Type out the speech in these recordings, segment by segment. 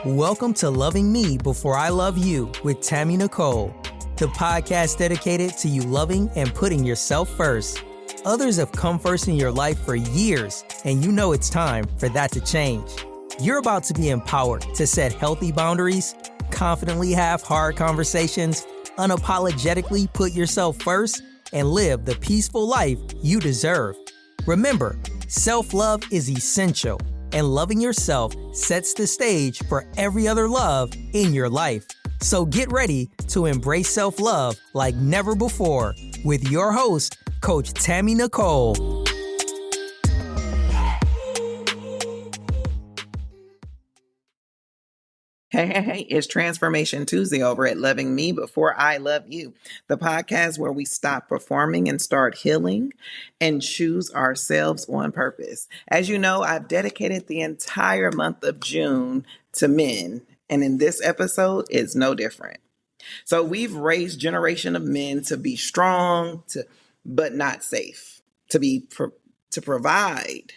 Welcome to Loving Me Before I Love You with Tammy Nicole, the podcast dedicated to you loving and putting yourself first. Others have come first in your life for years, and you know it's time for that to change. You're about to be empowered to set healthy boundaries, confidently have hard conversations, unapologetically put yourself first, and live the peaceful life you deserve. Remember, self-love is essential, and loving yourself sets the stage for every other love in your life. So get ready to embrace self-love like never before with your host, Coach Tammy Nicole. Hey, it's Transformation Tuesday over at Loving Me Before I Love You, the podcast where we stop performing and start healing and choose ourselves on purpose. As you know, I've dedicated the entire month of June to men, and in this episode, it's no different. So we've raised a generation of men to be strong, but not safe, to provide,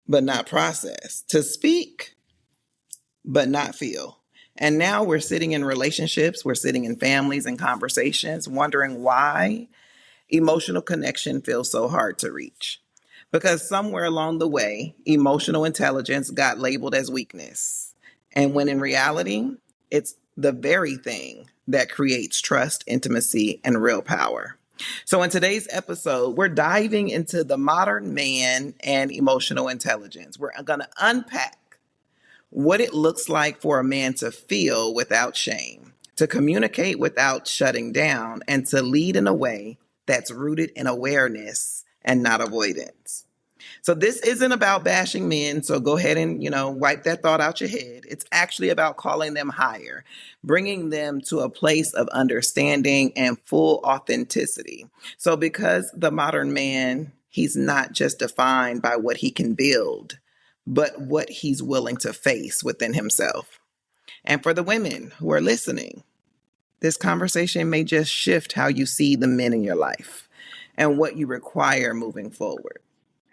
but not process, to speak, but not feel. And now we're sitting in relationships, we're sitting in families and conversations, wondering why emotional connection feels so hard to reach. Because somewhere along the way, emotional intelligence got labeled as weakness. And when in reality, it's the very thing that creates trust, intimacy, and real power. So in today's episode, we're diving into the modern man and emotional intelligence. We're going to unpack what it looks like for a man to feel without shame, to communicate without shutting down, and to lead in a way that's rooted in awareness and not avoidance. So this isn't about bashing men, so go ahead and, wipe that thought out your head. It's actually about calling them higher, bringing them to a place of understanding and full authenticity. So because the modern man, he's not just defined by what he can build, but what he's willing to face within himself. And for the women who are listening, this conversation may just shift how you see the men in your life and what you require moving forward.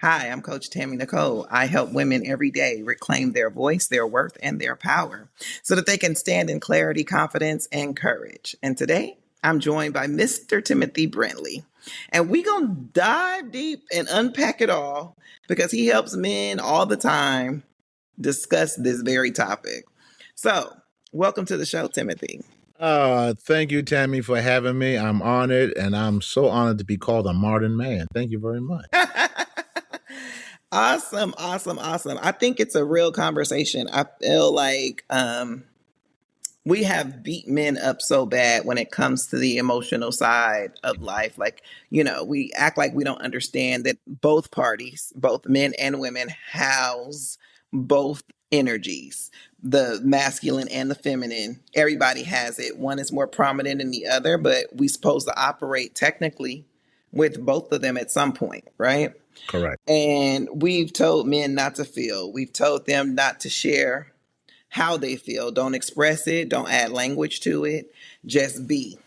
Hi, I'm Coach Tammy Nicole. I help women every day reclaim their voice, their worth, and their power so that they can stand in clarity, confidence, and courage. And today, I'm joined by Mr. Timothy Brantley. And we're going to dive deep and unpack it all because he helps men all the time discuss this very topic. So, welcome to the show, Timothy. Thank you, Tammy, for having me. I'm honored, and I'm so honored to be called a modern man. Thank you very much. Awesome. I think it's a real conversation. I feel like we have beat men up so bad when it comes to the emotional side of life. Like, we act like we don't understand that both parties, both men and women, house both energies, the masculine and the feminine. Everybody has it. One is more prominent than the other, but we're supposed to operate technically with both of them at some point, right? Correct. And we've told men not to feel. We've told them not to share how they feel. Don't express it. Don't add language to it. Just be.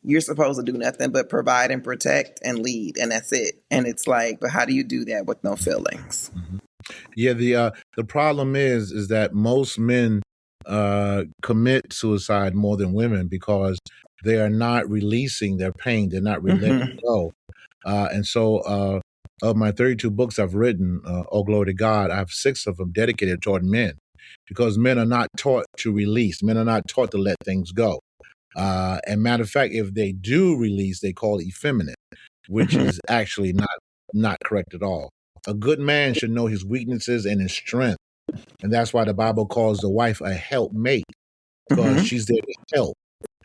You're supposed to do nothing but provide and protect and lead, and that's it. And it's like, but how do you do that with no feelings? Mm-hmm. Yeah, the problem is that most men commit suicide more than women because they are not releasing their pain. They're not letting it go. And so of my 32 books I've written, oh glory to God, I have 6 of them dedicated toward men. Because men are not taught to release. Men are not taught to let things go. And matter of fact, if they do release, they call it effeminate, which is actually not correct at all. A good man should know his weaknesses and his strength. And that's why the Bible calls the wife a helpmate, because she's there to help.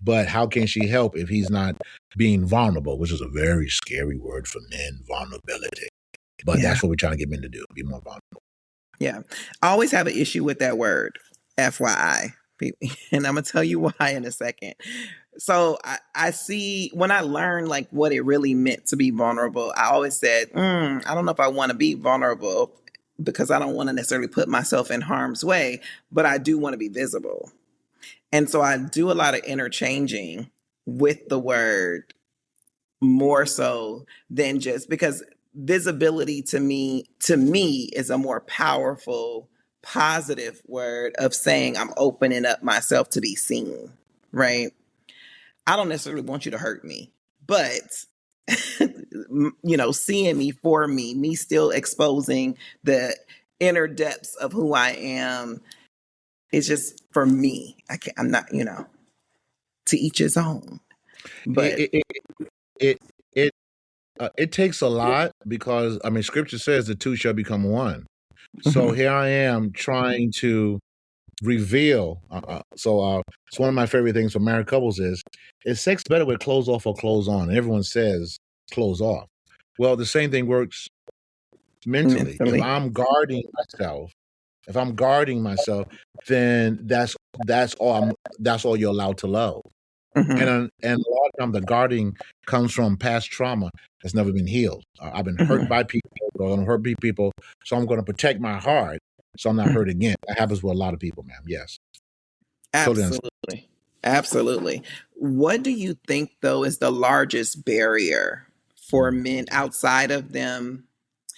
But how can she help if he's not being vulnerable, which is a very scary word for men, vulnerability. But that's what we're trying to get men to do, be more vulnerable. Yeah. I always have an issue with that word, FYI. And I'm going to tell you why in a second. So I see when I learned like what it really meant to be vulnerable, I always said, I don't know if I want to be vulnerable because I don't want to necessarily put myself in harm's way, but I do want to be visible. And so I do a lot of interchanging with the word more so than just because visibility to me is a more powerful positive word of saying I'm opening up myself to be seen, right? I don't necessarily want you to hurt me, but seeing me for me still exposing the inner depths of who I am. It's just for me. I'm not, to each his own. But It it it it takes a lot because I mean, Scripture says the two shall become one. So here I am trying to reveal. It's one of my favorite things for married couples is sex better with clothes off or clothes on? And everyone says clothes off. Well, the same thing works mentally. mentally. If I'm guarding myself, then that's all you're allowed to love. And a lot of times the guarding comes from past trauma that's never been healed. I've been hurt by people, or I'm gonna hurt people, so I'm going to protect my heart so I'm not hurt again. That happens with a lot of people, ma'am. Yes, totally understand. Absolutely. What do you think, though, is the largest barrier for men outside of them?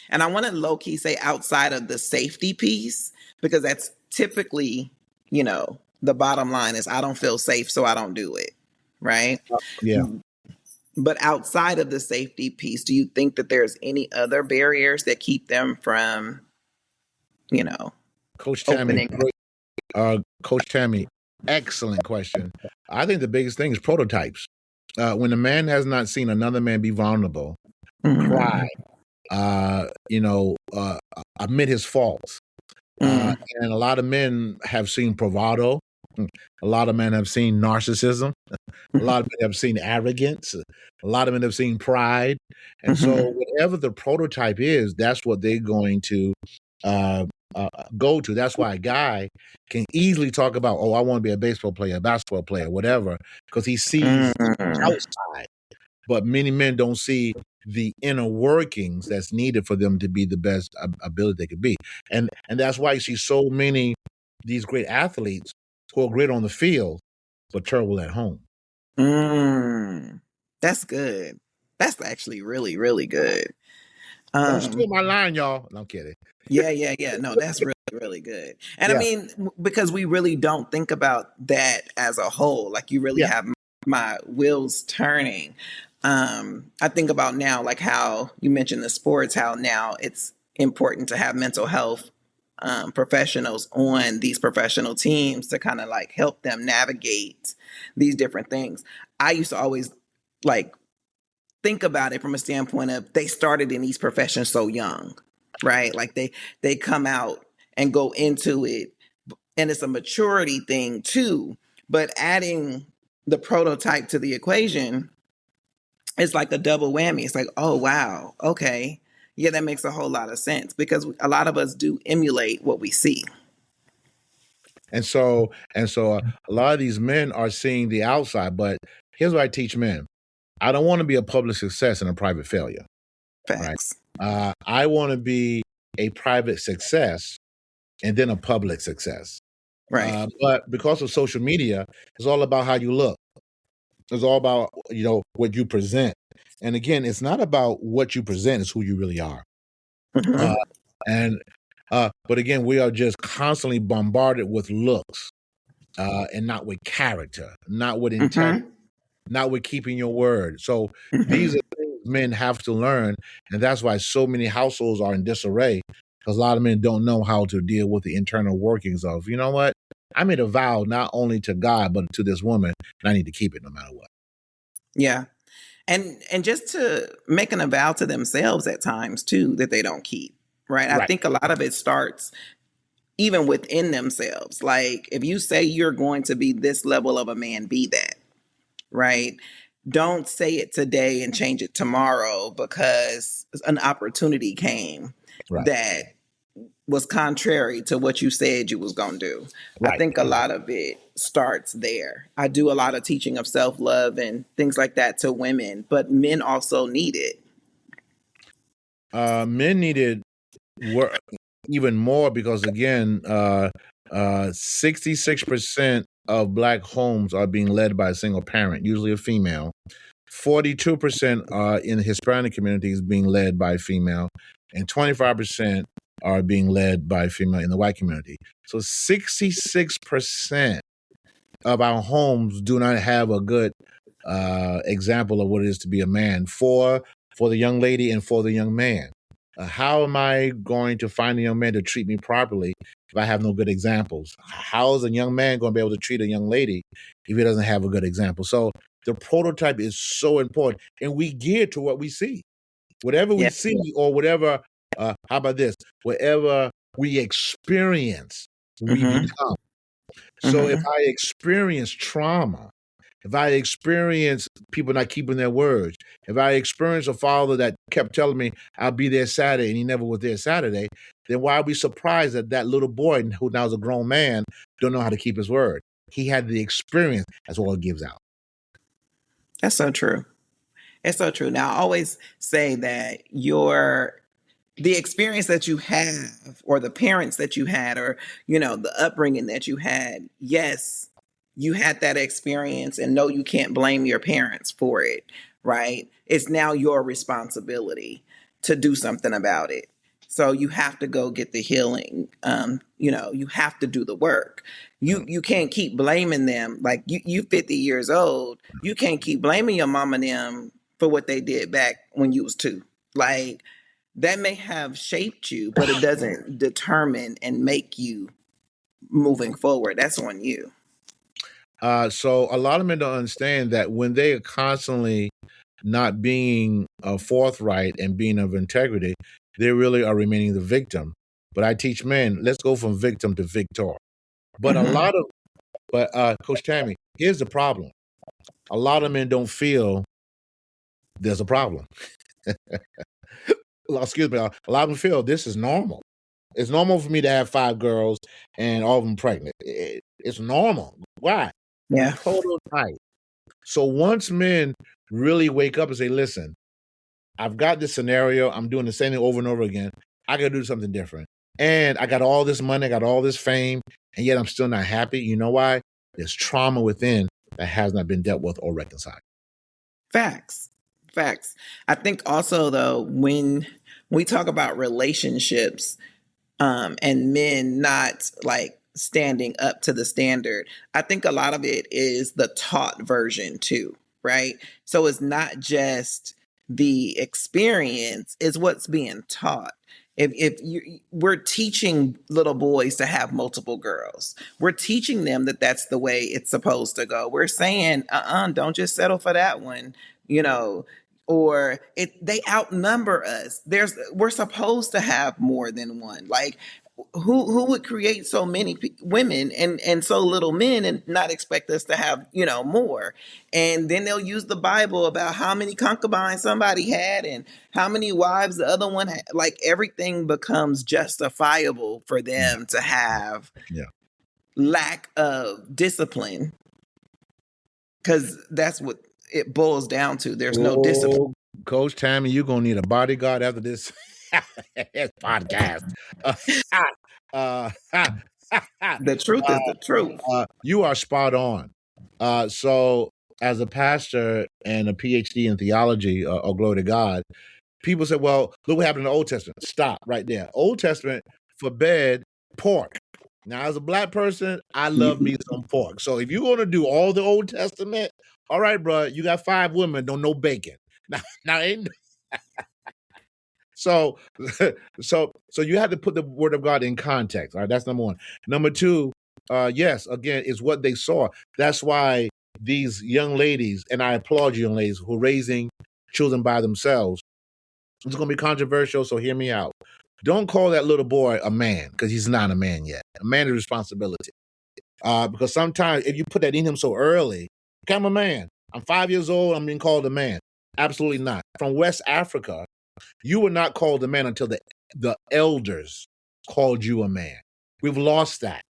And I want to low key say outside of the safety piece, because that's typically, the bottom line is I don't feel safe, so I don't do it. Right. Yeah. But outside of the safety piece, do you think that there's any other barriers that keep them from, Coach Tammy, opening? Coach Tammy, excellent question. I think the biggest thing is prototypes. When a man has not seen another man be vulnerable, cry, admit his faults. And a lot of men have seen bravado. A lot of men have seen narcissism. A lot of men have seen arrogance. A lot of men have seen pride. And so whatever the prototype is, that's what they're going to go to. That's why a guy can easily talk about, I want to be a baseball player, a basketball player, whatever, because he sees outside. But many men don't see the inner workings that's needed for them to be the best ability they could be. And that's why you see so many these great athletes who are great on the field, but terrible at home. That's good. That's actually really, really good. Don't steal my line, y'all. No, I'm kidding. Yeah. No, that's really, really good. And I mean, because we really don't think about that as a whole. Like you really have my wheels turning. I think about now, like how you mentioned the sports, how now it's important to have mental health professionals on these professional teams to kind of like help them navigate these different things. I used to always like think about it from a standpoint of they started in these professions so young, right? Like they come out and go into it, and it's a maturity thing too. But adding the prototype to the equation, it's like a double whammy. It's like, oh wow, okay, yeah, that makes a whole lot of sense because a lot of us do emulate what we see. And so a lot of these men are seeing the outside. But here's what I teach men: I don't want to be a public success and a private failure. Facts. Right? I want to be a private success and then a public success. Right. But because of social media, it's all about how you look. It's all about, what you present. And again, it's not about what you present, it's who you really are. But again, we are just constantly bombarded with looks and not with character, not with integrity, not with keeping your word. So these are things men have to learn. And that's why so many households are in disarray, because a lot of men don't know how to deal with the internal workings of, you know what? I made a vow not only to God, but to this woman, and I need to keep it no matter what. Yeah. And just to making a vow to themselves at times too that they don't keep. Right. I think a lot of it starts even within themselves. Like if you say you're going to be this level of a man, be that. Right. Don't say it today and change it tomorrow because an opportunity came that was contrary to what you said you was going to do. I think a lot of it starts there. I do a lot of teaching of self-love and things like that to women, but men also need it. Men needed work even more because, again, 66% of Black homes are being led by a single parent, usually a female. 42% are in the Hispanic communities being led by female, and 25% are being led by female in the white community. So 66% of our homes do not have a good example of what it is to be a man for the young lady and for the young man. How am I going to find a young man to treat me properly if I have no good examples? How is a young man going to be able to treat a young lady if he doesn't have a good example? So the prototype is so important, and we gear to what we see. Whatever we Yeah. see, or whatever, how about this? Whatever we experience, we Mm-hmm. become. So if Mm-hmm. I experience trauma, if I experience people not keeping their words, if I experience a father that kept telling me I'll be there Saturday and he never was there Saturday, then why are we surprised that that little boy who now is a grown man don't know how to keep his word? He had the experience. That's all it gives out. That's so true. It's so true. Now, I always say that the experience that you have, or the parents that you had, or the upbringing that you had, yes, you had that experience, and no, you can't blame your parents for it, right? It's now your responsibility to do something about it. So you have to go get the healing. You have to do the work. You can't keep blaming them. Like, you 50 years old, you can't keep blaming your mom and them for what they did back when you was 2. Like, that may have shaped you, but it doesn't determine and make you moving forward. That's on you. So a lot of men don't understand that when they are constantly not being forthright and being of integrity, they really are remaining the victim. But I teach men, let's go from victim to victor. But Mm-hmm. Coach Tammy, here's the problem. A lot of men don't feel there's a problem. Well, excuse me. A lot of them feel this is normal. It's normal for me to have 5 girls and all of them pregnant. It's normal. Why? Yeah. Prototype. So once men really wake up and say, listen, I've got this scenario, I'm doing the same thing over and over again, I got to do something different. And I got all this money, I got all this fame, and yet I'm still not happy. You know why? There's trauma within that has not been dealt with or reconciled. Facts. Facts. I think also, though, when we talk about relationships, and men not like standing up to the standard, I think a lot of it is the taught version too, right? So it's not just the experience, it's what's being taught. We're teaching little boys to have multiple girls, we're teaching them that that's the way it's supposed to go. We're saying, don't just settle for that one, you know, or they outnumber us. We're supposed to have more than one. Like, who would create so many women and so little men and not expect us to have more? And then they'll use the Bible about how many concubines somebody had and how many wives the other one had. Like, everything becomes justifiable for Yeah. them to have Yeah. lack of discipline, because that's what it boils down to. There's no discipline. Oh, Coach Tammy, you're going to need a bodyguard after this podcast. Uh, The truth is the truth. you are spot on. So, as a pastor and a PhD in theology, oh, glory to God, people say, well, look what happened in the Old Testament. Stop right there. Old Testament forbade pork. Now, as a black person, I love me some pork. So if you're going to do all the Old Testament, all right, bro, you got 5 women, don't no bacon. Now ain't so so you have to put the word of God in context. All right, that's number 1. Number 2, yes, again, is what they saw. That's why these young ladies, and I applaud you young ladies who are raising children by themselves. It's going to be controversial, so hear me out. Don't call that little boy a man, because he's not a man yet. A man is responsibility. Because sometimes if you put that in him so early, okay, I'm a man. I'm 5 years old, I'm being called a man. Absolutely not. From West Africa, you were not called a man until the elders called you a man. We've lost that.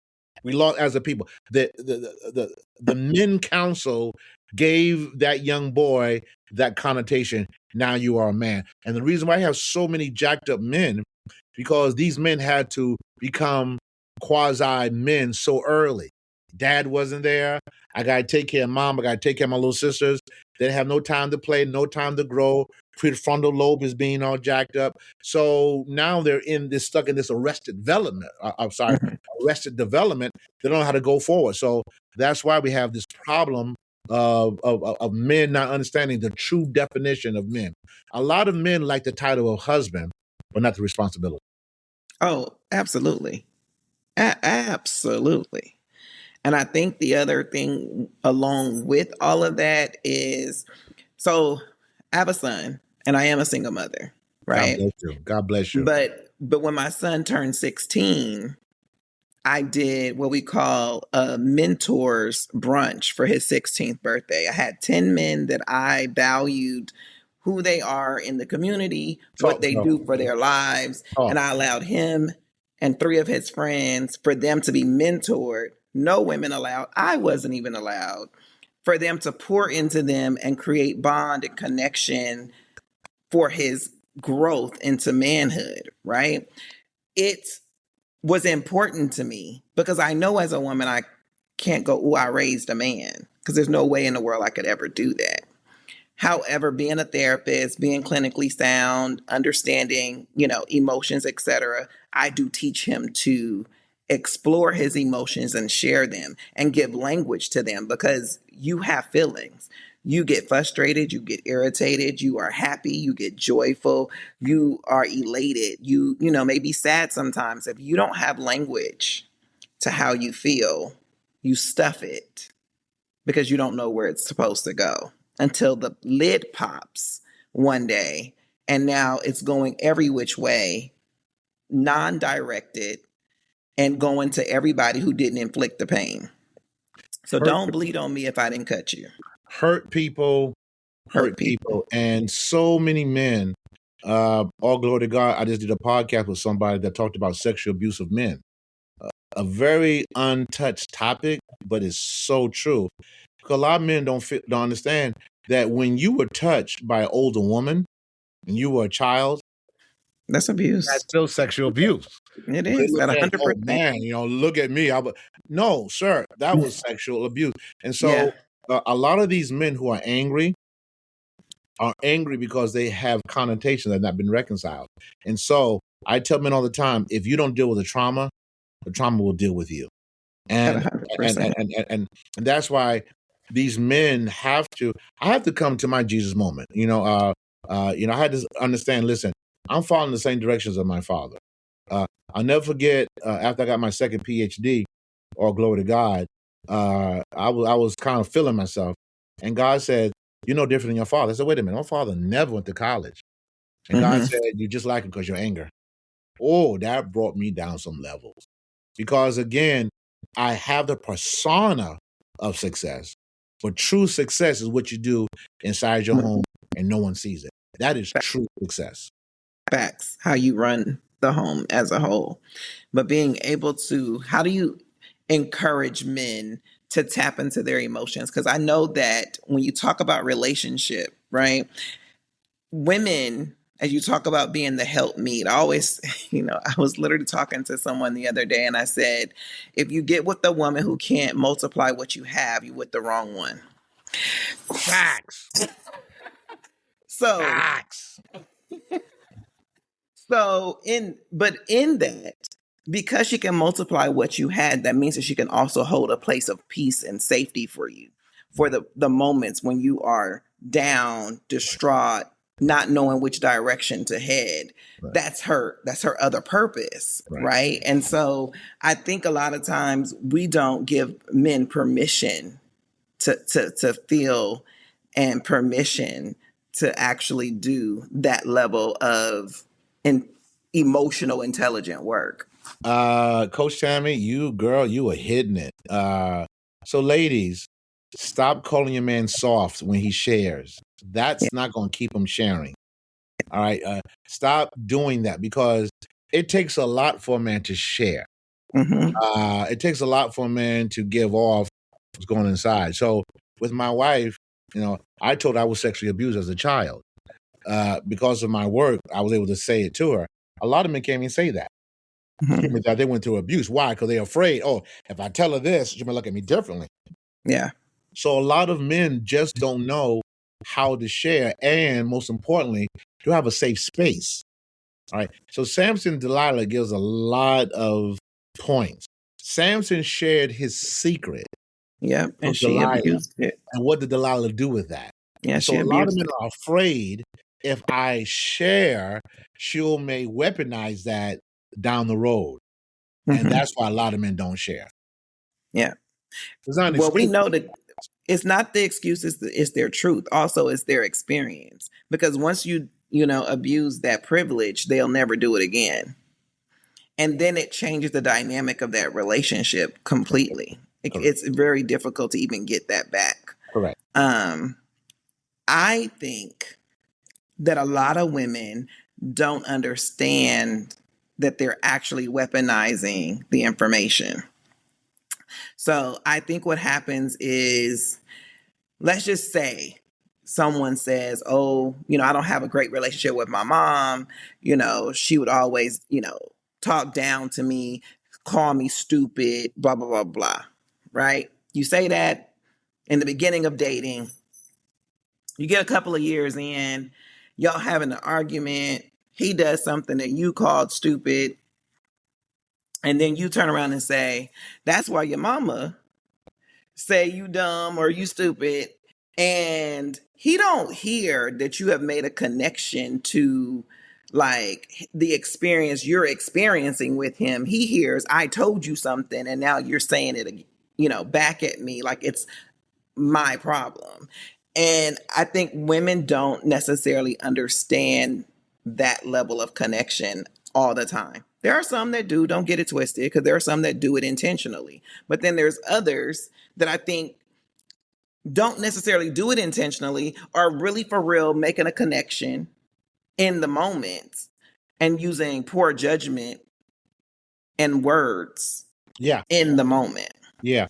We lost as a people. The men council gave that young boy that connotation. Now you are a man. And the reason why I have so many jacked up men, because these men had to become quasi men so early. Dad wasn't there. I got to take care of mom. I got to take care of my little sisters. They didn't have no time to play, no time to grow. prefrontal lobe is being all jacked up. So now they're stuck in this arrested development. Mhm. Arrested development. They don't know how to go forward. So that's why we have this problem of men not understanding the true definition of men. A lot of men like the title of husband, but not the responsibility. Oh, absolutely. Absolutely. And I think the other thing along with all of that is, so I have a son and I am a single mother, God right? bless you. God bless you. But when my son turned 16, I did what we call a mentors brunch for his 16th birthday. I had 10 men that I valued who they are in the community, what Talk, they bro. do for their lives, and Talk. I allowed him and three of his friends for them to be mentored. No women allowed. I wasn't even allowed. For them to pour into them and create bond and connection for his growth into manhood, right? It was important to me because I know as a woman, I can't go, oh, I raised a man, because there's no way in the world I could ever do that. However, being a therapist, being clinically sound, understanding, emotions, etc., I do teach him to explore his emotions and share them and give language to them, because you have feelings. You get frustrated, you get irritated, you are happy, you get joyful, you are elated, you may be sad sometimes. If you don't have language to how you feel, you stuff it because you don't know where it's supposed to go until the lid pops one day. And now it's going every which way, non directed, and going to everybody who didn't inflict the pain. So Hurt, don't bleed on me if I didn't cut you. hurt people, Hurt people. and so many men. All glory to God. I just did a podcast with somebody that talked about sexual abuse of men. A very untouched topic, but it's so true. Because a lot of men don't understand that when you were touched by an older woman and you were a child, That's abuse. that's still sexual abuse. It They is look at at, oh 100%. man, look at me. No, sir, that was sexual abuse. And Yeah. so a lot of these men who are angry because they have connotations that have not been reconciled. And so I tell men all the time, if you don't deal with the trauma will deal with you. At And 100%. and that's why these men I have to come to my Jesus moment. I had to understand, listen, I'm following the same directions of my father. I'll never forget, after I got my second PhD, all glory to God, I was kind of feeling myself. And God said, you're no different than your father. I said, wait a minute, my father never went to college. And God said, you just like him because you're angry. Oh, that brought me down some levels. Because again, I have the persona of success. But true success is what you do inside your home and no one sees it. That is true success. Facts, how you run the home as a whole. But being able to, how do you encourage men to tap into their emotions? Because I know that when you talk about relationship, right? Women, as you talk about being the helpmeet, I always, I was literally talking to someone the other day and I said, if you get with the woman who can't multiply what you have, you're with the wrong one. Facts. So, Facts. in that, because she can multiply what you had, that means that she can also hold a place of peace and safety for you, for the moments when you are down, distraught, not knowing which direction to head. Right. That's her other purpose, right? And so I think a lot of times we don't give men permission to feel, and permission to actually do that level of emotional intelligent work. Coach Tammy, you were hitting it. So ladies, stop calling your man soft when he shares. That's not going to keep him sharing. All right. Stop doing that, because it takes a lot for a man to share. It takes a lot for a man to give off what's going inside. So with my wife, I told her I was sexually abused as a child. Because of my work, I was able to say it to her. A lot of men can't even say that. That they went through abuse. Why? Because they're afraid, oh, if I tell her this, she may look at me differently. Yeah. So a lot of men just don't know how to share, and most importantly, to have a safe space. All right. So Samson Delilah gives a lot of points. Samson shared his secret Yep. of And she Delilah. abused it. And what did Delilah do with that? Yeah, And so she a lot of abused men it. are afraid if I share, she'll may weaponize that down the road. And Mm-hmm. that's why a lot of men don't share. Yeah. It's not an Well, we excuse. know that it's not the excuse, it's their truth. Also, it's their experience. Because once you abuse that privilege, they'll never do it again. And then it changes the dynamic of that relationship completely. Correct. It's very difficult to even get that back. Correct. I think that a lot of women don't understand that they're actually weaponizing the information. So I think what happens is, let's just say someone says, oh, I don't have a great relationship with my mom. She would always, talk down to me, call me stupid, blah, blah, blah, blah. Right? You say that in the beginning of dating, you get a couple of years in, y'all having an argument. He does something that you called stupid. And then you turn around and say, that's why your mama say you dumb or you stupid. And he don't hear that you have made a connection to like the experience you're experiencing with him. He hears, I told you something, and now you're saying it, back at me like it's my problem. And I think women don't necessarily understand that level of connection all the time. There are some that do, don't get it twisted, because there are some that do it intentionally. But then there's others that I think don't necessarily do it intentionally, are really for real making a connection in the moment and using poor judgment and words Yeah. in the moment. Yeah.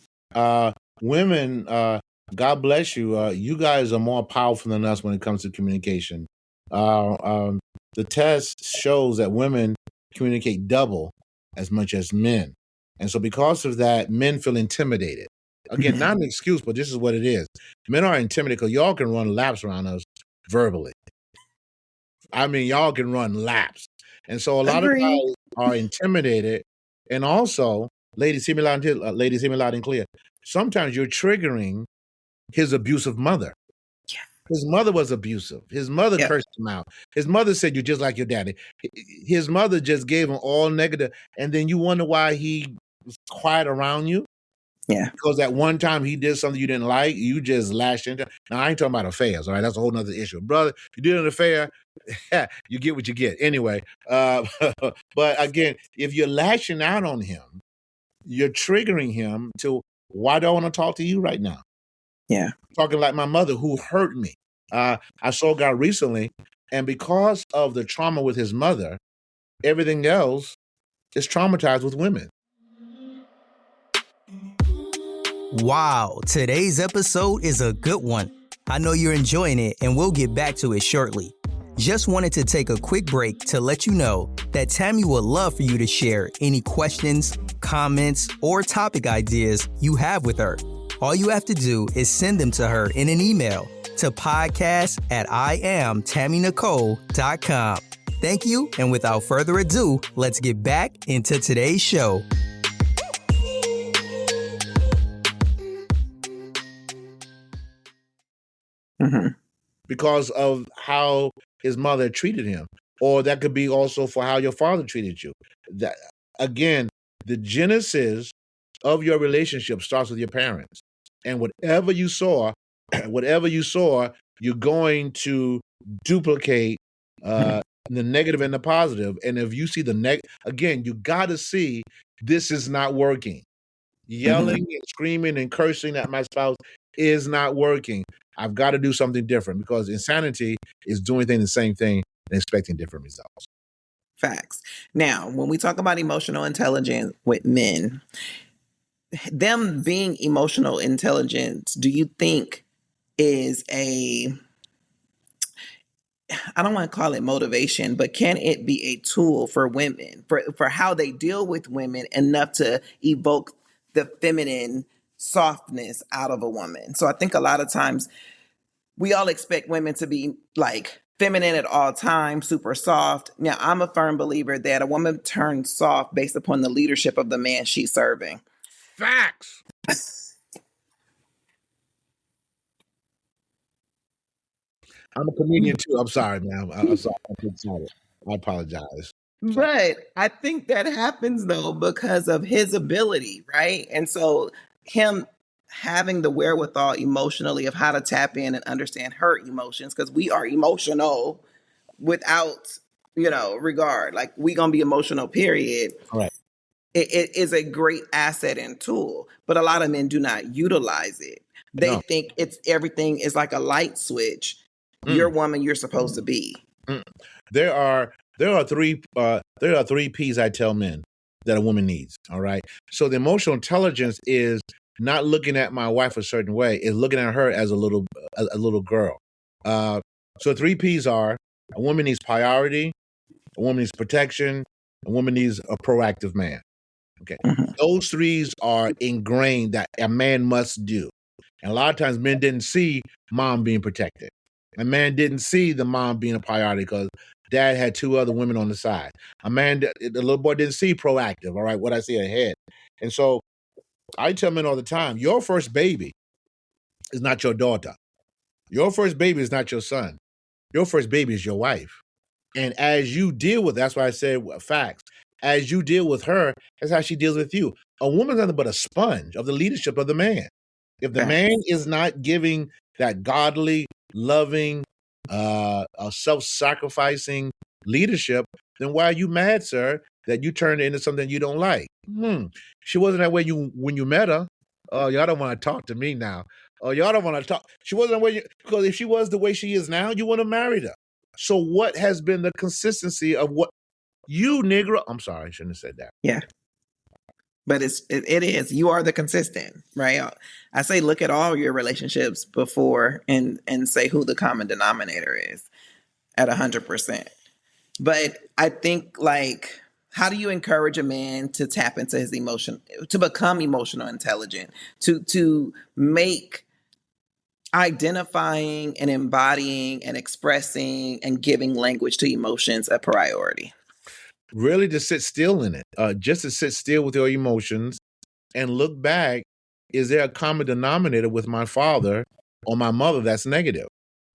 Women, God bless you. You guys are more powerful than us when it comes to communication. The test shows that women communicate double as much as men. And so because of that, men feel intimidated. Again, not an excuse, but this is what it is. Men are intimidated because y'all can run laps around us verbally. I mean, y'all can run laps. And so a lot of Agreed. guys are intimidated. And also, ladies, hear me loud and clear. Sometimes you're triggering his abusive mother. Yeah. His mother was abusive. His mother Yep. cursed him out. His mother said, you're just like your daddy. His mother just gave him all negative. And then you wonder why he was quiet around you. Yeah. Because at one time he did something you didn't like, you just lashed into. Now, I ain't talking about affairs, all right? That's a whole nother issue. Brother, if you did an affair, you get what you get. Anyway, but again, if you're lashing out on him, you're triggering him to, why do I want to talk to you right now? Yeah. Talking like my mother who hurt me. I saw a guy recently, and because of the trauma with his mother, everything else is traumatized with women. Wow, today's episode is a good one. I know you're enjoying it, and we'll get back to it shortly. Just wanted to take a quick break to let you know that Tammy would love for you to share any questions, comments, or topic ideas you have with her. All you have to do is send them to her in an email to podcast@IamTammyNicole.com. Thank you, and without further ado, let's get back into today's show. Mm-hmm. Because of how his mother treated him. Or that could be also for how your father treated you. That, again, the genesis of your relationship starts with your parents. And whatever you saw, you're going to duplicate the negative and the positive. And if you see the again, you got to see this is not working. Yelling and screaming and cursing at my spouse is not working. I've got to do something different, because insanity is doing the same thing and expecting different results. Facts. Now, when we talk about emotional intelligence with men, them being emotional intelligence, do you think is I don't want to call it motivation, but can it be a tool for women for how they deal with women enough to evoke the feminine softness out of a woman? So I think a lot of times we all expect women to be like feminine at all times, super soft. Now, I'm a firm believer that a woman turns soft based upon the leadership of the man she's serving. Facts. I'm a comedian too. I'm sorry, man. I'm sorry. I'm excited. I apologize. But I think that happens though because of his ability, right? And so him having the wherewithal emotionally of how to tap in and understand her emotions, because we are emotional without, regard. Like we gonna be emotional, period. All right. It is a great asset and tool, but a lot of men do not utilize it. They No. think it's everything is like a light switch. You're a woman, you're supposed to be. There are three P's I tell men that a woman needs. All right. So the emotional intelligence is not looking at my wife a certain way, is looking at her as a little girl. So 3 P's are: a woman needs priority, a woman needs protection, a woman needs a proactive man. Okay. Those threes are ingrained that a man must do. And a lot of times men didn't see mom being protected. A man didn't see the mom being a priority because dad had 2 other women on the side. The little boy didn't see proactive, all right, what I see ahead. And so I tell men all the time, your first baby is not your daughter. Your first baby is not your son. Your first baby is your wife. And as you deal with, that's why I said facts. As you deal with her, that's how she deals with you. A woman's nothing but a sponge of the leadership of the man. If the man is not giving that godly, loving, self-sacrificing leadership, then why are you mad, sir, that you turned into something you don't like? She wasn't that way when you met her. Oh, y'all don't want to talk to me now. Oh, y'all don't want to talk. She wasn't the way because if she was the way she is now, you would have married her. So what has been the consistency of what you nigger? I'm sorry, I shouldn't have said that. Yeah. But it is. You are the consistent, right? I say look at all your relationships before and say who the common denominator is at 100%. But I think like, how do you encourage a man to tap into his emotion, to become emotional intelligent, to make identifying and embodying and expressing and giving language to emotions a priority? Really to sit still in it, just to sit still with your emotions and look back. Is there a common denominator with my father or my mother that's negative?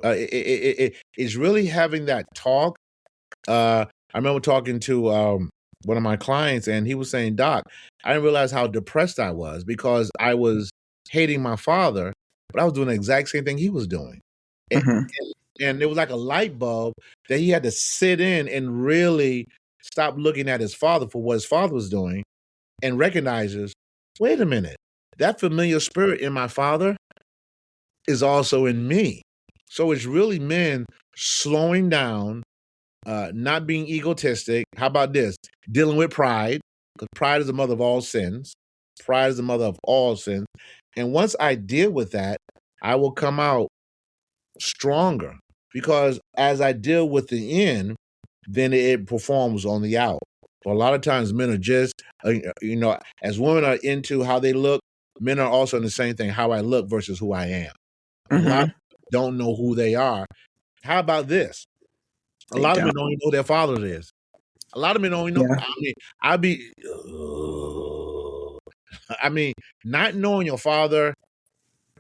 It's really having that talk. I remember talking to one of my clients, and he was saying, Doc, I didn't realize how depressed I was because I was hating my father, but I was doing the exact same thing he was doing. And it was like a light bulb that he had to sit in and really stop looking at his father for what his father was doing and recognizes, wait a minute, that familiar spirit in my father is also in me. So it's really men slowing down, not being egotistic. How about this? Dealing with pride, because pride is the mother of all sins. Pride is the mother of all sins. And once I deal with that, I will come out stronger because as I deal with the in, then it performs on the out. So a lot of times men are just, as women are into how they look, men are also in the same thing, how I look versus who I am. A lot of people don't know who they are. How about this? A lot of men don't even know who their father is. A lot of men don't even know. I mean, not knowing your father,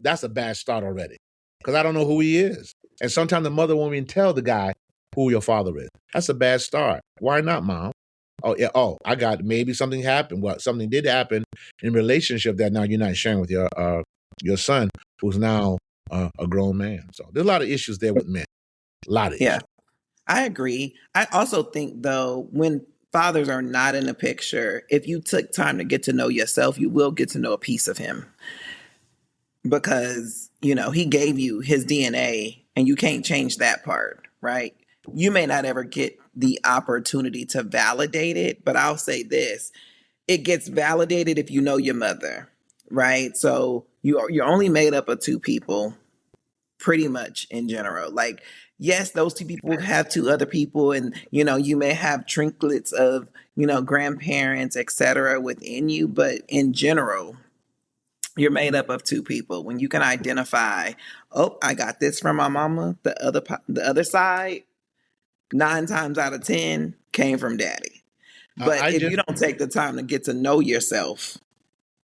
that's a bad start already because I don't know who he is. And sometimes the mother won't even tell the guy who your father is. That's a bad start. Why not, mom? Oh, yeah. Oh, I got maybe something happened. Well, something did happen in relationship that now you're not sharing with your son, who's now a grown man. So there's a lot of issues there with men. A lot of issues. I agree. I also think though, when fathers are not in the picture, if you took time to get to know yourself, you will get to know a piece of him. Because, he gave you his DNA and you can't change that part, right? You may not ever get the opportunity to validate it, but I'll say this. It gets validated if you know your mother, right? So you're only made up of 2 people, pretty much in general. Like, yes, those 2 people have 2 other people, and you may have trinkets of grandparents, etc., within you, but in general, You're made up of two people. When you can identify, oh, I got this from my mama, the other side, 9 times out of 10 came from daddy. But I if just you don't take the time to get to know yourself,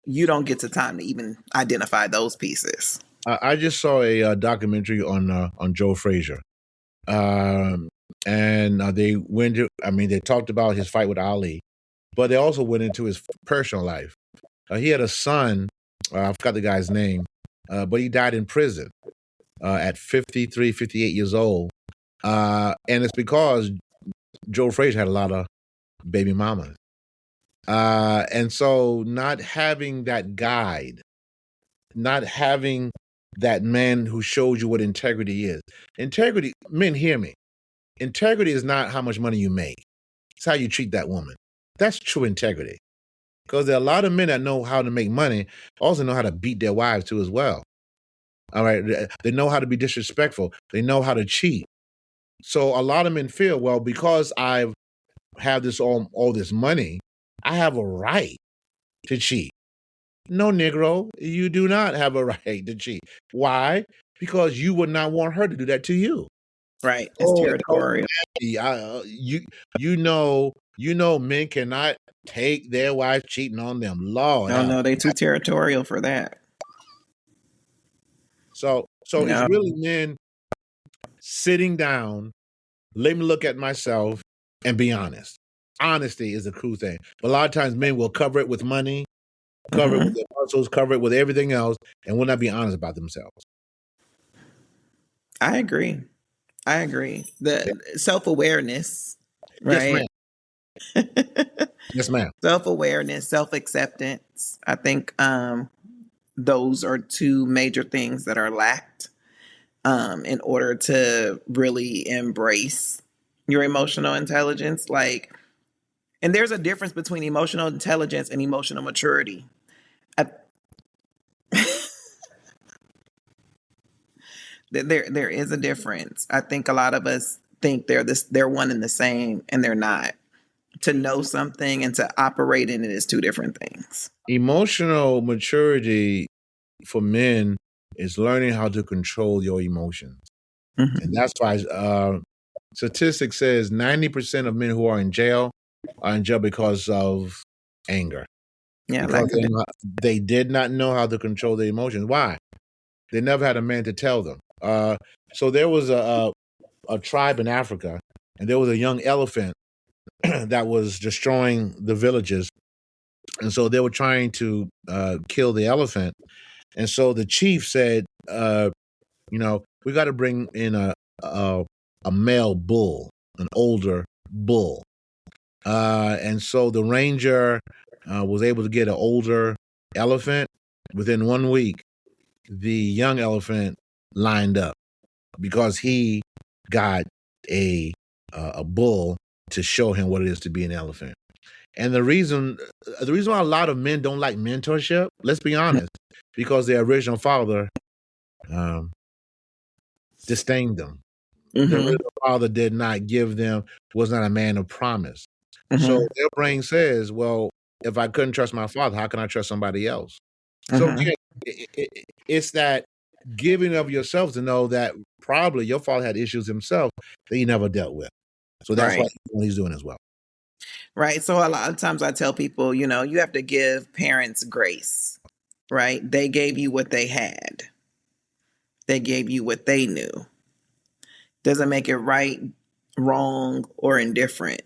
you don't get the time to even identify those pieces. I just saw a documentary on Joe Frazier, um, and they went. They talked about his fight with Ali, but they also went into his personal life. He had a son. I forgot the guy's name, but he died in prison at 53, 58 years old, and it's because Joe Frazier had a lot of baby mamas, and so not having that guide, not having that man who shows you what integrity is. Integrity, men, hear me. Integrity is not how much money you make. It's how you treat that woman. That's true integrity. Because there are a lot of men that know how to make money, also know how to beat their wives too as well. All right. They know how to be disrespectful. They know how to cheat. So a lot of men feel, well, because I have this all this money, I have a right to cheat. No, Negro, you do not have a right to cheat. Why? Because you would not want her to do that to you. Right. It's territorial. You know, men cannot take their wives cheating on them. Lord, Oh no, they too territorial for that. So No. it's really men sitting down. Let me look at myself and be honest. Honesty is a cool thing. But a lot of times men will cover it with money, cover it with their muscles, cover it with everything else, and will not be honest about themselves. I agree. The self-awareness, right? Yes, ma'am. Yes, ma'am. Self-awareness, self-acceptance. I think those are two major things that are lacked in order to really embrace your emotional intelligence. And there's a difference between emotional intelligence and emotional maturity. There is a difference. I think a lot of us think they're one and the same, and they're not. To know something and to operate in it is two different things. Emotional maturity for men is learning how to control your emotions. And that's why statistics says 90% of men who are in jail because of anger. Yeah, because they did not know how to control their emotions. Why? They never had a man to tell them. So there was a tribe in Africa, and there was a young elephant that was destroying the villages. And so they were trying to kill the elephant. And so the chief said, we got to bring in a male bull, an older bull. And so the ranger was able to get an older elephant. Within 1 week, the young elephant lined up because he got a bull to show him what it is to be an elephant. And the reason why a lot of men don't like mentorship, let's be honest, because their original father disdained them. The original father did not give them, was not a man of promise. So their brain says, well, if I couldn't trust my father, how can I trust somebody else? So again, it's that giving of yourself to know that probably your father had issues himself that he never dealt with. So that's what he's doing as well. Right. So a lot of times I tell people, you have to give parents grace, right? They gave you what they had. They gave you what they knew. Doesn't make it right, wrong, or indifferent.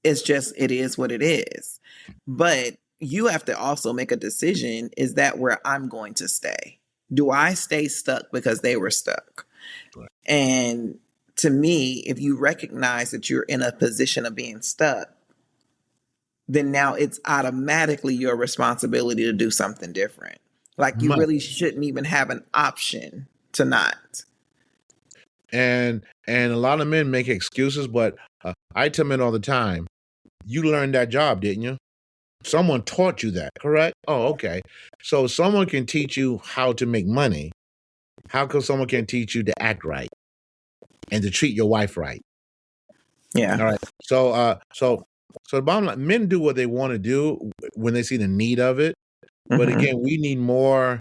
It's just, it is what it is. But you have to also make a decision. Is that where I'm going to stay? Do I stay stuck because they were stuck? Right. And to me, if you recognize that you're in a position of being stuck, then now it's automatically your responsibility to do something different. Like you really shouldn't even have an option to not. And a lot of men make excuses, but I tell men all the time, you learned that job, didn't you? Someone taught you that, correct? Oh, okay. So someone can teach you how to make money. How come someone can teach you to act right and to treat your wife right? Yeah. All right. So the bottom line, men do what they want to do when they see the need of it. But Mm-hmm. again, we need more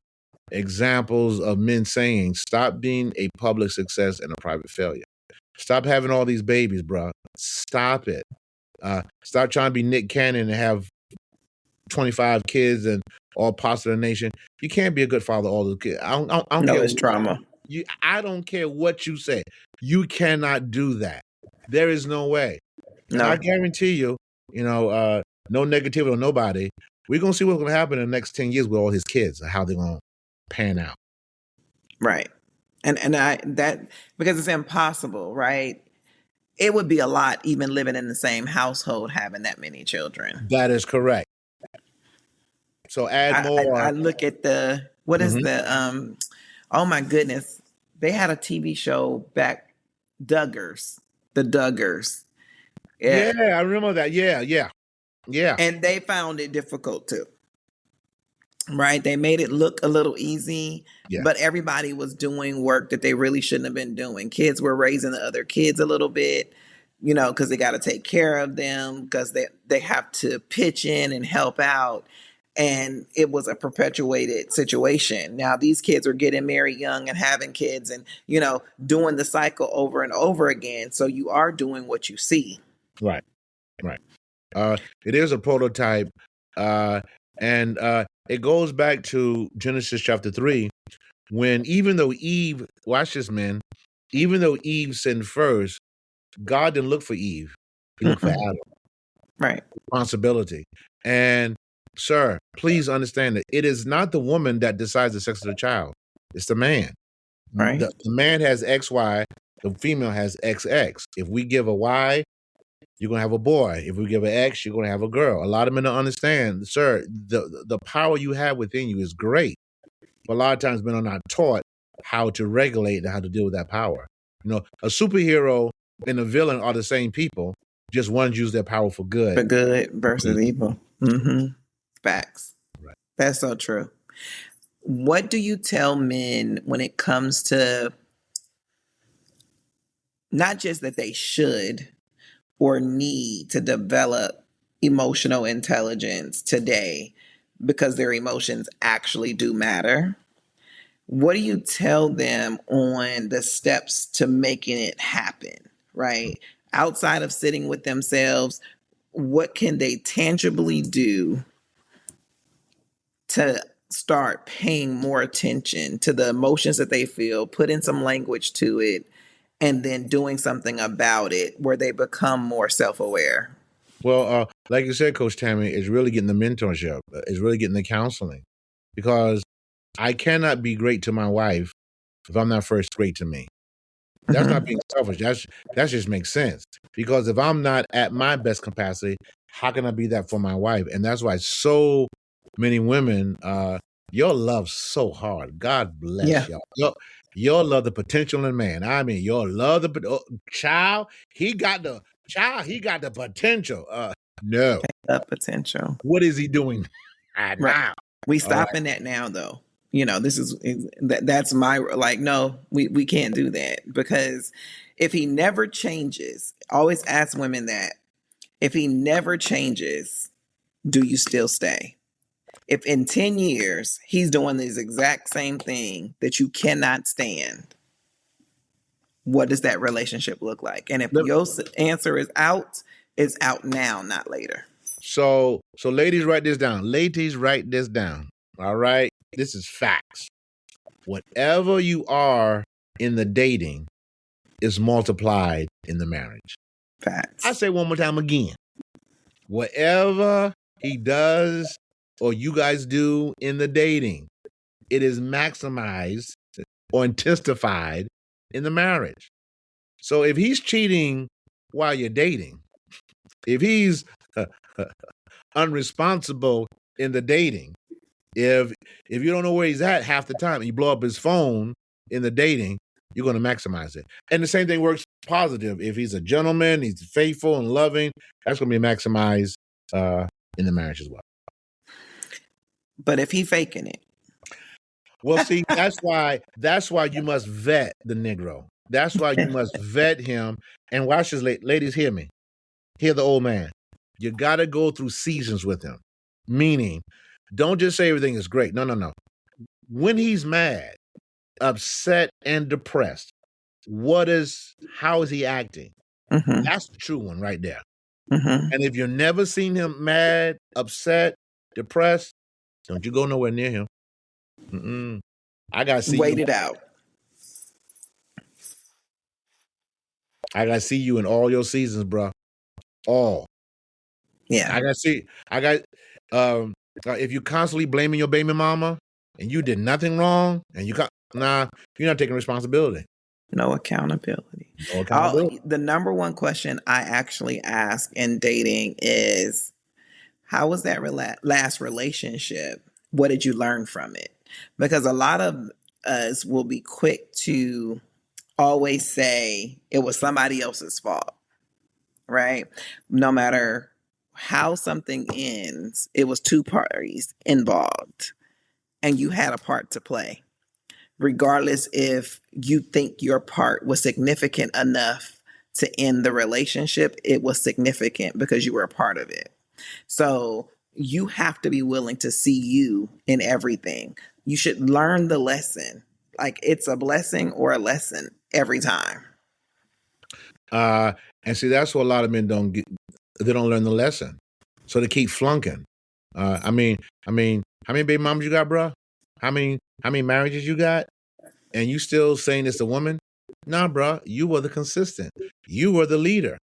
examples of men saying, stop being a public success and a private failure. Stop having all these babies, bro. Stop it. Stop trying to be Nick Cannon and have 25 kids and all parts of the nation. You can't be a good father to all those kids. I don't No, care. it's trauma. I don't care what you say. You cannot do that. There is no way. And I No. guarantee you, no negativity on nobody. We're gonna see what's gonna happen in the next 10 years with all his kids and how they're gonna pan out. Right. And I that because it's impossible, right? It would be a lot even living in the same household having that many children. That is correct. So add I more. look at the what is Mhm. the oh my goodness. They had a TV show back, Duggars. The Duggars. Yeah, Yeah. I remember that. Yeah. And they found it difficult too. Right? They made it look a little easy, Yeah. but everybody was doing work that they really shouldn't have been doing. Kids were raising the other kids a little bit, because they got to take care of them because they have to pitch in and help out. And it was a perpetuated situation. Now these kids are getting married young and having kids and, doing the cycle over and over again. So you are doing what you see. Right. It is a prototype, and it goes back to Genesis chapter 3, when even though Eve, watch this, man, even though Eve sinned first, God didn't look for Eve; He looked for Mm-mm. Adam. Right. Responsibility. And sir, please understand that it is not the woman that decides the sex of the child; it's the man. Right. The man has XY, the female has XX. If we give a Y, you're gonna have a boy. If we give an X, you're gonna have a girl. A lot of men don't understand, sir. The power you have within you is great, but a lot of times men are not taught how to regulate and how to deal with that power. A superhero and a villain are the same people. Just ones use their power for good. For good versus evil. Mm-hmm. Facts. Right. That's so true. What do you tell men when it comes to not just that they should or need to develop emotional intelligence today because their emotions actually do matter? What do you tell them on the steps to making it happen, right? Outside of sitting with themselves, what can they tangibly do to start paying more attention to the emotions that they feel, putting some language to it, and then doing something about it where they become more self-aware? Well, like you said, Coach Tammy, is really getting the mentorship, is really getting the counseling, because I cannot be great to my wife if I'm not first great to me. That's not being selfish. That just makes sense. Because if I'm not at my best capacity, how can I be that for my wife? And that's why so many women, y'all love so hard. God bless Yeah. y'all love the potential in man. I mean, y'all love child. He got the potential. No. Up potential. What is he doing Right. now? We All right. stopping that now though. This is that's my, like, no, we can't do that, because if he never changes, always ask women that, if he never changes, do you still stay? If in 10 years he's doing this exact same thing that you cannot stand, what does that relationship look like? And if your answer is out, it's out now, not later. So ladies, write this down. Ladies, write this down. All right? This is facts. Whatever you are in the dating is multiplied in the marriage. Facts. I say one more time again. Whatever he does or you guys do in the dating, it is maximized or intensified in the marriage. So if he's cheating while you're dating, if he's unresponsible in the dating, if you don't know where he's at half the time and you blow up his phone in the dating, you're going to maximize it. And the same thing works positive. If he's a gentleman, he's faithful and loving, that's going to be maximized in the marriage as well. But if he faking it, well, see, that's why you must vet the Negro. That's why you must vet him. And watch this, ladies, hear me. Hear the old man. You got to go through seasons with him. Meaning, Don't just say everything is great. No. When he's mad, upset, and depressed, how is he acting? Mm-hmm. That's the true one right there. Mm-hmm. And if you've never seen him mad, upset, depressed, don't you go nowhere near him. I gotta see Wait you. it out. I gotta see you in all your seasons, bro. All. Yeah. I gotta see. If you constantly blaming your baby mama and you did nothing wrong, and you're not taking responsibility. No accountability. No accountability. The number one question I actually ask in dating is, how was that last relationship? What did you learn from it? Because a lot of us will be quick to always say it was somebody else's fault, right? No matter how something ends, it was two parties involved and you had a part to play. Regardless if you think your part was significant enough to end the relationship, it was significant because you were a part of it. So you have to be willing to see you in everything. You should learn the lesson. Like, it's a blessing or a lesson every time. And see, that's what a lot of men don't get. They don't learn the lesson, so they keep flunking. I mean, how many baby mamas you got, bro? How many marriages you got? And you still saying it's a woman? Nah, bro, you were the consistent. You were the leader.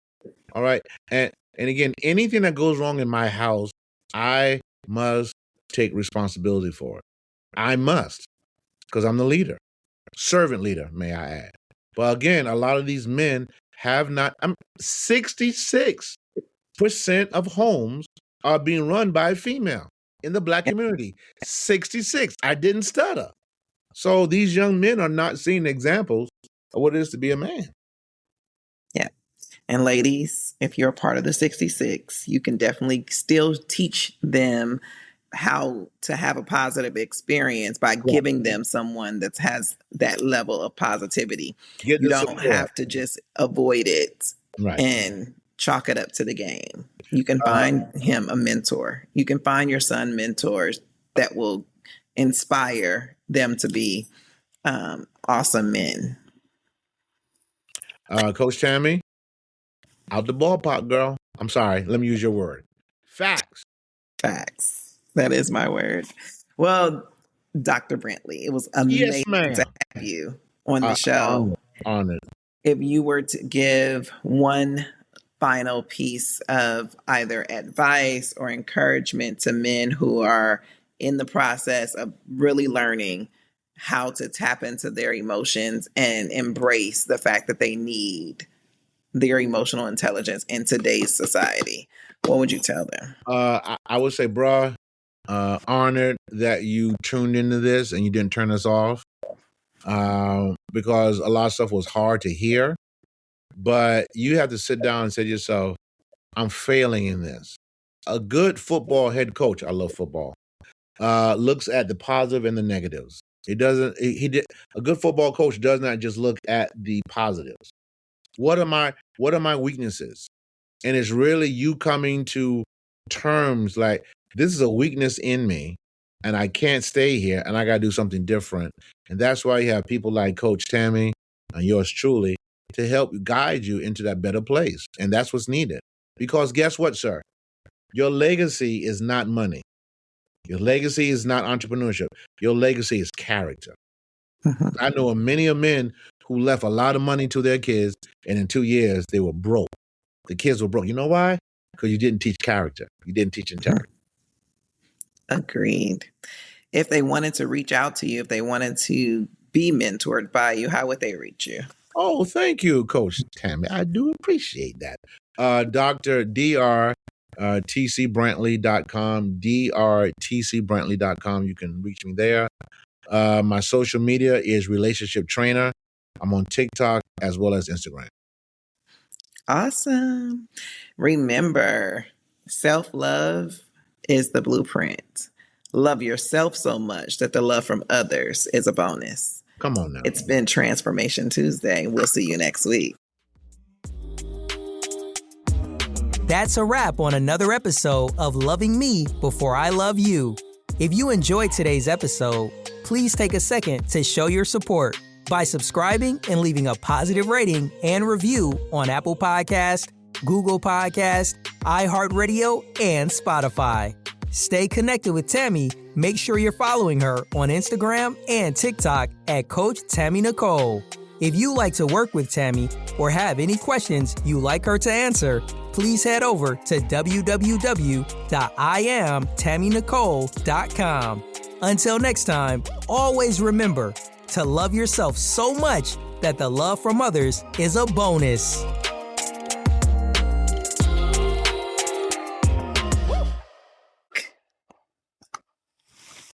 All right. And again, anything that goes wrong in my house, I must take responsibility for it. I must, because I'm the leader. Servant leader, may I add. But again, a lot of these men have not. 66% of homes are being run by a female in the Black community. 66. I didn't stutter. So these young men are not seeing examples of what it is to be a man. Yeah. And ladies, if you're a part of the 66, you can definitely still teach them how to have a positive experience by giving them someone that has that level of positivity. You don't have to just avoid it and chalk it up to the game. You can find him a mentor. You can find your son mentors that will inspire them to be awesome men. Coach Tammy, out the ballpark, girl. I'm sorry. Let me use your word. Facts. That is my word. Well, Dr. Brantley, it was amazing to have you on the show. Honored. If you were to give one final piece of either advice or encouragement to men who are in the process of really learning how to tap into their emotions and embrace the fact that they need their emotional intelligence in today's society, what would you tell them? I would say, bruh, honored that you tuned into this and you didn't turn us off, because a lot of stuff was hard to hear. But you have to sit down and say to yourself, I'm failing in this. A good football head coach, I love football, looks at the positive and the negatives. A good football coach does not just look at the positives. What are my weaknesses? And it's really you coming to terms like, this is a weakness in me and I can't stay here and I got to do something different. And that's why you have people like Coach Tammy and yours truly to help guide you into that better place. And that's what's needed. Because guess what, sir? Your legacy is not money. Your legacy is not entrepreneurship. Your legacy is character. I know of many men who left a lot of money to their kids, and in 2 years, they were broke. The kids were broke. You know why? Because you didn't teach character. You didn't teach integrity. Agreed. If they wanted to reach out to you, if they wanted to be mentored by you, how would they reach you? Oh, thank you, Coach Tammy. I do appreciate that. Dr. drtcbrantley.com, drtcbrantley.com. You can reach me there. My social media is Relationship Trainer. I'm on TikTok as well as Instagram. Awesome. Remember, self-love is the blueprint. Love yourself so much that the love from others is a bonus. Come on now. It's been Transformation Tuesday. We'll see you next week. That's a wrap on another episode of Loving Me Before I Love You. If you enjoyed today's episode, please take a second to show your support by subscribing and leaving a positive rating and review on Apple Podcast, Google Podcast, iHeartRadio, and Spotify. Stay connected with Tammy. Make sure you're following her on Instagram and TikTok at Coach Tammy Nicole. If you like to work with Tammy or have any questions you'd like her to answer, please head over to www.IamTammyNicole.com. Until next time, always remember to love yourself so much that the love from others is a bonus.